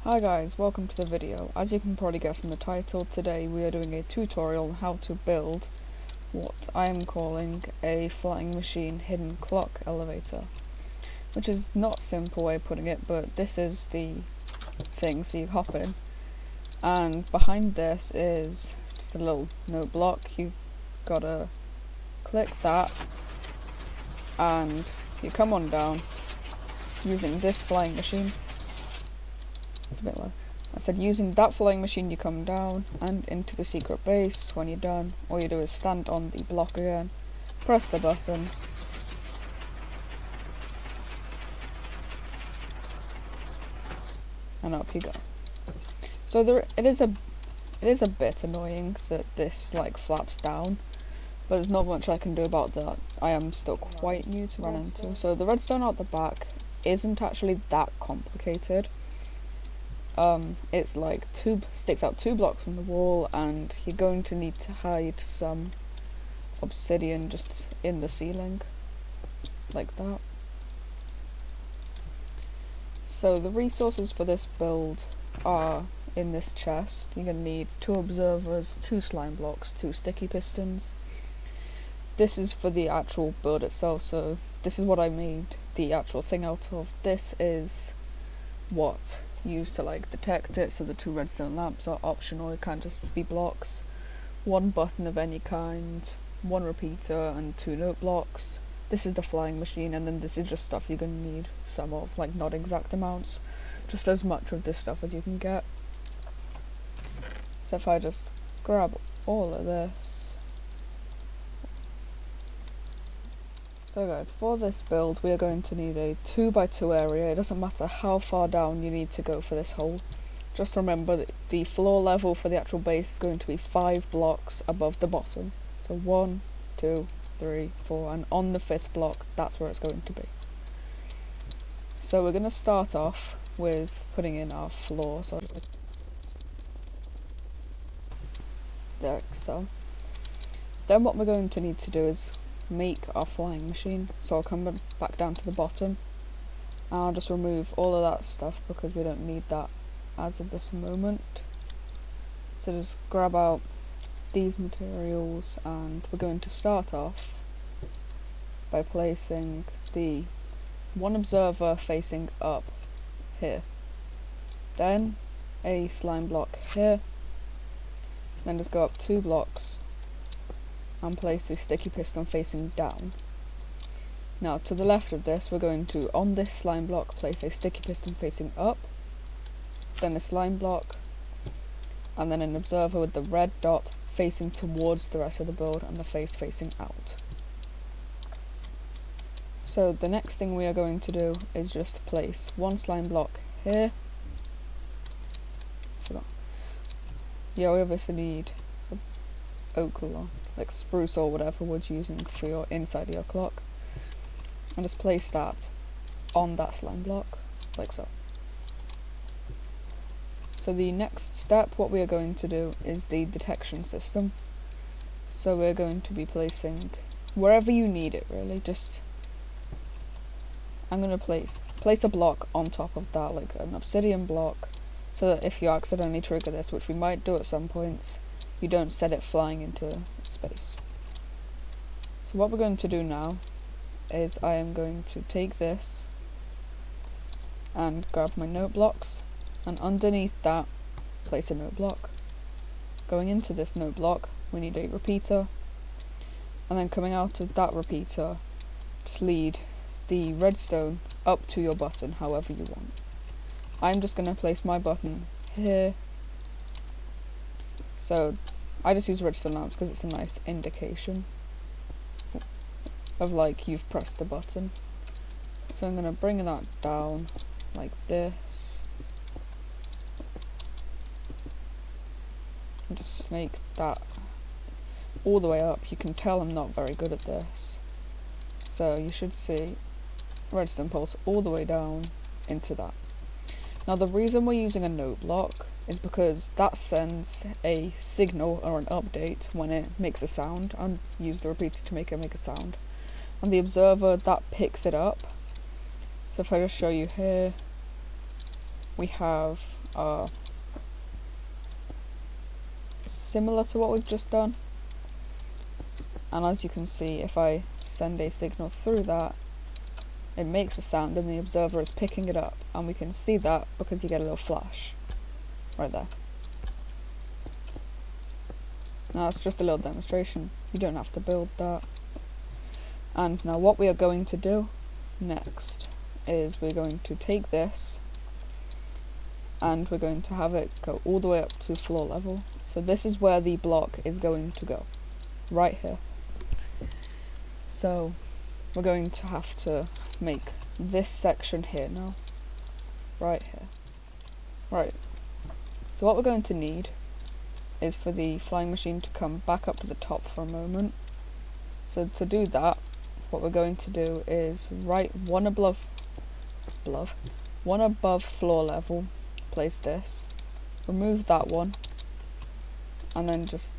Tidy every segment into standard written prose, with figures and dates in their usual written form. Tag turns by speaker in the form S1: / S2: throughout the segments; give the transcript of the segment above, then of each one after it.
S1: Hi guys, welcome to the video. As you can probably guess from the title, today we are doing a tutorial on how to build what I am calling a flying machine hidden clock elevator. Which is not a simple way of putting it, but this is the thing, so you hop in. And behind this is just a little note block. You gotta click that and you come on down using this flying machine. It's a bit low. I said using that flying machine you come down and into the secret base. When you're done, all you do is stand on the block again, press the button, and up you go. So it is a bit annoying that this like flaps down, but there's not much I can do about that. I am still quite new to run into. So the redstone out the back isn't actually that complicated. It's like sticks out 2 blocks from the wall, and you're going to need to hide some obsidian just in the ceiling, like that. So the resources for this build are in this chest. You're going to need 2 observers, 2 slime blocks, 2 sticky pistons. This is for the actual build itself, so this is what I made the actual thing out of. This is what used to like detect it, so the 2 redstone lamps are optional, it can't just be blocks. 1 button of any kind, 1 repeater, and 2 note blocks. This is the flying machine, and then this is just stuff you're gonna need some of, like not exact amounts, just as much of this stuff as you can get. So if I just grab all of this. So guys, for this build we are going to need a 2x2 area. It doesn't matter how far down you need to go for this hole. Just remember that the floor level for the actual base is going to be 5 blocks above the bottom. So 1, 2, 3, 4, and on the 5th block, that's where it's going to be. So we're going to start off with putting in our floor. So there, so. Then what we're going to need to do is make our flying machine. So I'll come back down to the bottom, and I'll just remove all of that stuff because we don't need that as of this moment. So just grab out these materials, and we're going to start off by placing the 1 observer facing up here, then a slime block here, then just go up 2 blocks and place a sticky piston facing down. Now to the left of this, we're going to, on this slime block, place a sticky piston facing up, then a slime block, and then an observer with the red dot facing towards the rest of the build and the face facing out. So the next thing we are going to do is just place 1 slime block here. Yeah, we obviously need oak or like spruce or whatever wood you're using for your inside of your clock, and just place that on that slime block like so. So the next step, what we are going to do is the detection system. So we're going to be placing wherever you need it, really. Just I'm going to place a block on top of that, like an obsidian block, so that if you accidentally trigger this, which we might do at some points, you don't set it flying into space. So what we're going to do now is I am going to take this and grab my note blocks, and underneath that place a note block. Going into this note block we need a repeater, and then coming out of that repeater just lead the redstone up to your button however you want. I'm just going to place my button here. So I just use redstone lamps because it's a nice indication of like you've pressed the button. So I'm going to bring that down like this, and just snake that all the way up. You can tell I'm not very good at this, so you should see redstone pulse all the way down into that. Now the reason we're using a note block is because that sends a signal or an update when it makes a sound, and use the repeater to make a sound, and the observer that picks it up. So if I just show you here, we have similar to what we've just done, and as you can see, if I send a signal through that, it makes a sound and the observer is picking it up, and we can see that because you get a little flash right there. Now it's just a little demonstration, you don't have to build that. And now what we are going to do next is we're going to take this and we're going to have it go all the way up to floor level. So this is where the block is going to go, right here. So we're going to have to make this section here now, right here. Right, so what we're going to need is for the flying machine to come back up to the top for a moment. So to do that, what we're going to do is write one above floor level, place this, remove that one, and then just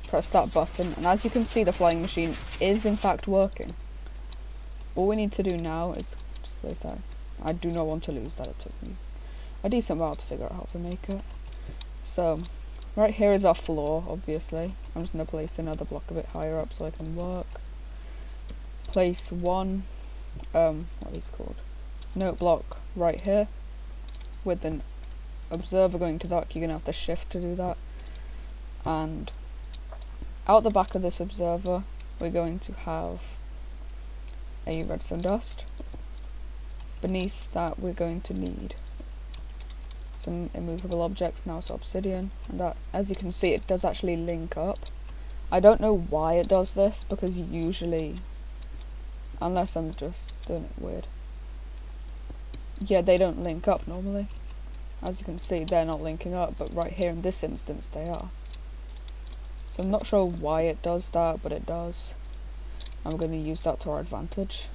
S1: press that button, and as you can see, the flying machine is in fact working. All we need to do now is just place that. I do not want to lose that, it took me a decent while to figure out how to make it. So right here is our floor, obviously. I'm just going to place another block a bit higher up so I can work. Place one, what are these called? Note block right here, with an observer going to that. You're going to have to shift to do that. And out the back of this observer, we're going to have a redstone dust. Beneath that, we're going to need some immovable objects, now so obsidian, and that, as you can see, it does actually link up. I don't know why it does this, because usually, unless I'm just doing it weird, yeah, they don't link up normally. As you can see, they're not linking up, but right here in this instance they are. So I'm not sure why it does that, but it does. I'm going to use that to our advantage.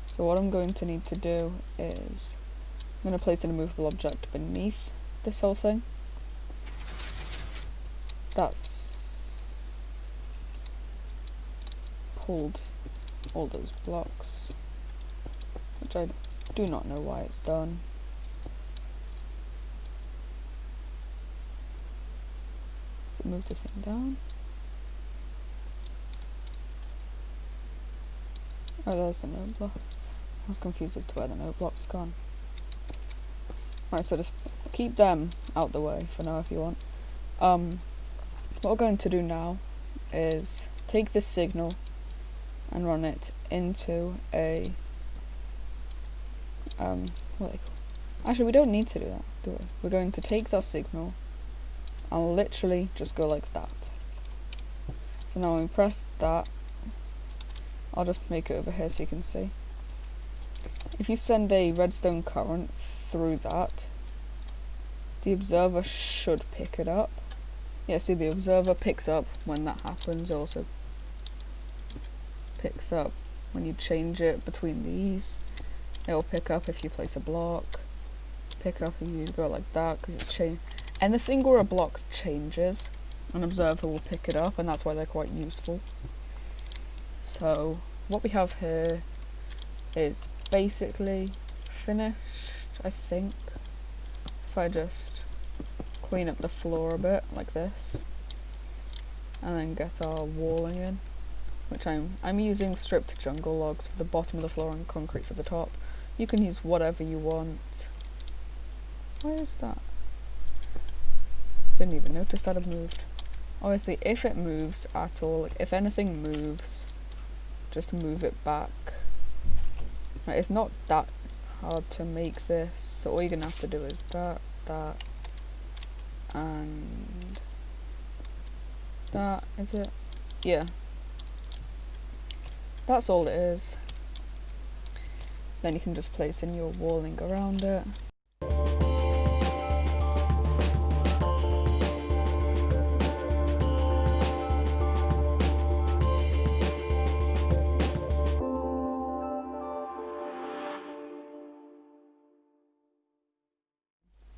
S1: So what I'm going to need to do is I'm going to place an immovable object beneath this whole thing. That's pulled all those blocks, which I do not know why it's done. So move the thing down. Oh, there's the note block. I was confused as to where the note block's gone. Right, so just keep them out the way for now if you want. What we're going to do now is take this signal and run it into a what are they called? Actually, we don't need to do that, do we? We're going to take that signal and literally just go like that. So now when we press that, I'll just make it over here so you can see. If you send a redstone current through that, the observer should pick it up. Yeah, see, the observer picks up when that happens. It also picks up when you change it between these. It will pick up if you place a block. Pick up if you go like that, because it's changed. Anything where a block changes, an observer will pick it up, and that's why they're quite useful. So what we have here is basically finished, I think. If I just clean up the floor a bit like this, and then get our walling in, which I'm using stripped jungle logs for the bottom of the floor and concrete for the top. You can use whatever you want. Why is that? Didn't even notice that it moved. Obviously, if it moves at all, like if anything moves, just move it back. Like, it's not that hard to make this, so all you're gonna have to do is that, and that, is it? Yeah. That's all it is. Then you can just place in your walling around it.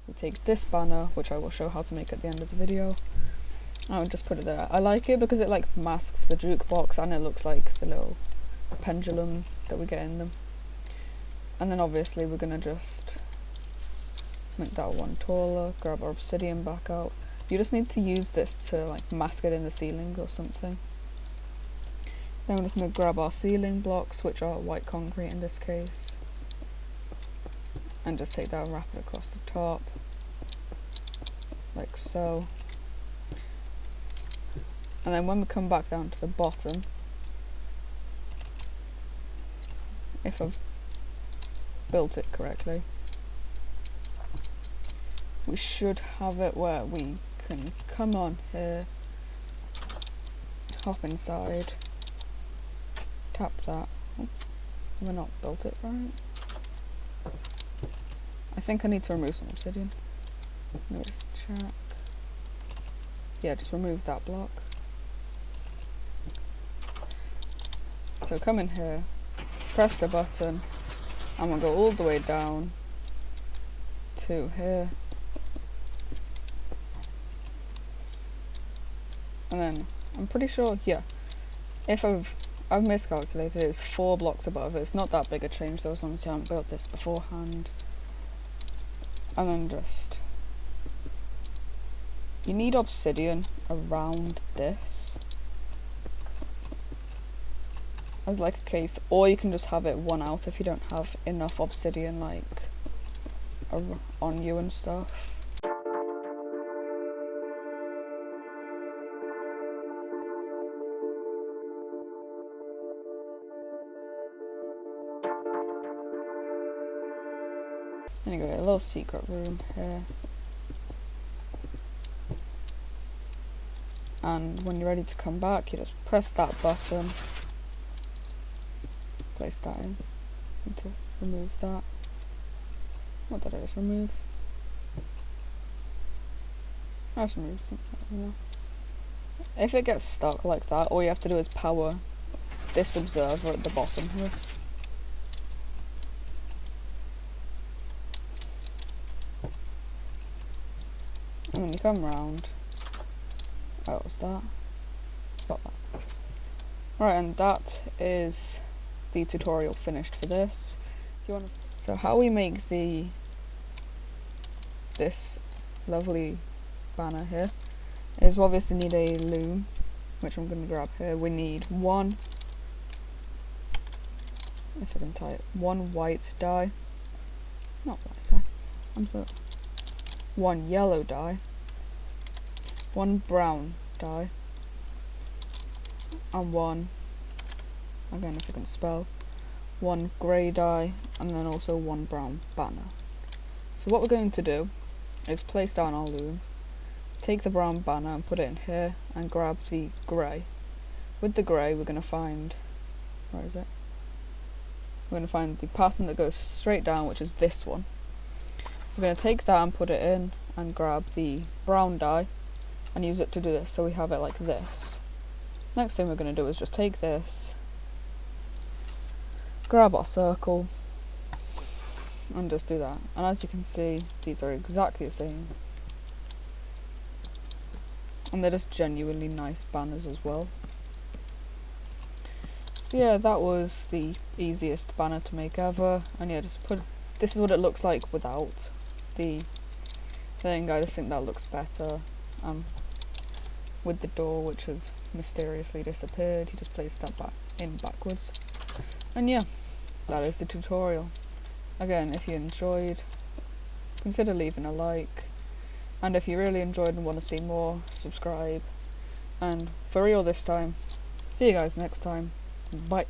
S1: We take this banner, which I will show how to make at the end of the video. I'll just put it there. I like it because it like masks the jukebox and it looks like the little pendulum that we get in them. And then obviously we're gonna just make that one taller, grab our obsidian back out. You just need to use this to like mask it in the ceiling or something. Then we're just going to grab our ceiling blocks, which are white concrete in this case, and just take that and wrap it across the top, like so. And then when we come back down to the bottom, if I've built it correctly, we should have it where we can come on here, hop inside, tap that. Oh, have I not built it right? I think I need to remove some obsidian. Let me just check. Yeah, just remove that block. So come in here, press the button, I'm gonna go all the way down to here. And then I'm pretty sure, yeah, if I've miscalculated, it's 4 blocks above. It's not that big a change though, as long as you haven't built this beforehand. And then just, you need obsidian around this as like a case, or you can just have it one out if you don't have enough obsidian like on you and stuff. Anyway, a little secret room here. And when you're ready to come back, you just press that button, place that in, need to remove that. What did I just remove? I just removed something. If it gets stuck like that, all you have to do is power this observer at the bottom here. And when you come round, what was that? Got that. Right, and that is the tutorial finished for this. If you want to, so how we make this lovely banner here is we obviously need a loom, which I'm going to grab here. We need one, if I can type, one white dye, not white dye, one yellow dye, one brown dye, and one, again if I can spell, one grey dye, and then also one brown banner. So what we're going to do is place down our loom, take the brown banner and put it in here, and grab the grey. With the grey we're going to find, where is it? We're going to find the pattern that goes straight down, which is this one. We're going to take that and put it in, and grab the brown dye and use it to do this, so we have it like this. Next thing we're going to do is just take this, grab our circle, and just do that. And as you can see, these are exactly the same. And they're just genuinely nice banners as well. So yeah, that was the easiest banner to make ever. And yeah, just this is what it looks like without the thing. I just think that looks better. With the door, which has mysteriously disappeared, he just placed that back in backwards. And yeah, that is the tutorial. Again, if you enjoyed, consider leaving a like, and if you really enjoyed and want to see more, subscribe. And for real this time, see you guys next time. Bye.